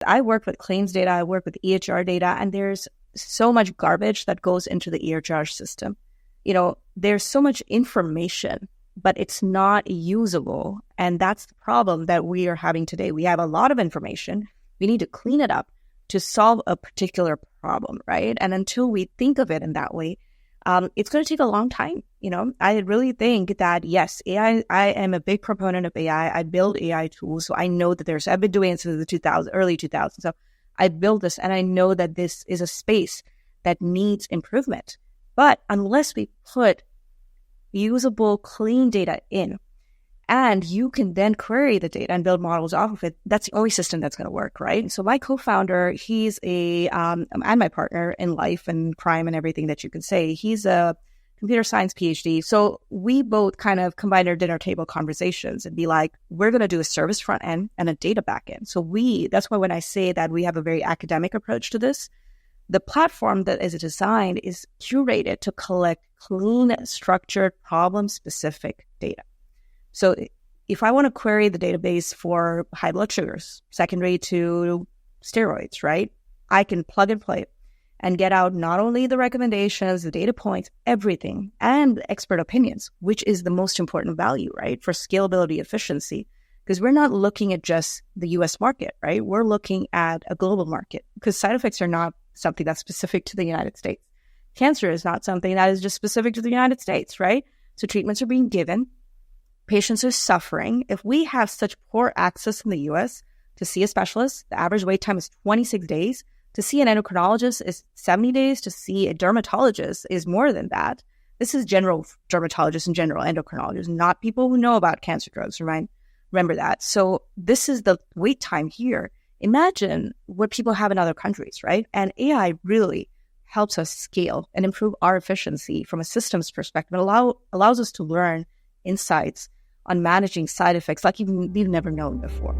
I work with claims data, I work with EHR data, and there's so much garbage that goes into the EHR system. There's so much information, but it's not usable. And that's the problem that we are having today. We have a lot of information. We need to clean it up to solve a particular problem, right? And until we think of it in that way, it's going to take a long time. I really think that, yes, AI, I am a big proponent of AI. I build AI tools. So I know that I've been doing it since the early 2000s. So I built this and I know that this is a space that needs improvement. But unless we put usable, clean data in, and you can then query the data and build models off of it, that's the only system that's going to work, right? So my co-founder, he's and my partner in life and crime and everything that you can say, he's a computer science PhD. So we both kind of combined our dinner table conversations and be like, we're going to do a service front end and a data back end. So that's why when I say that we have a very academic approach to this, the platform that is designed is curated to collect clean, structured, problem-specific data. So if I want to query the database for high blood sugars, secondary to steroids, right, I can plug and play and get out not only the recommendations, the data points, everything, and expert opinions, which is the most important value, right, for scalability, efficiency, because we're not looking at just the US market, right? We're looking at a global market because side effects are not something that's specific to the United States. Cancer is not something that is just specific to the United States, right? So treatments are being given. Patients are suffering. If we have such poor access in the US to see a specialist, the average wait time is 26 days. To see an endocrinologist is 70 days. To see a dermatologist is more than that. This is general dermatologists and general endocrinologists, not people who know about cancer drugs, right? Remember that. So this is the wait time here. Imagine what people have in other countries, right? And AI really helps us scale and improve our efficiency from a systems perspective. It allows us to learn insights on managing side effects like we've never known before.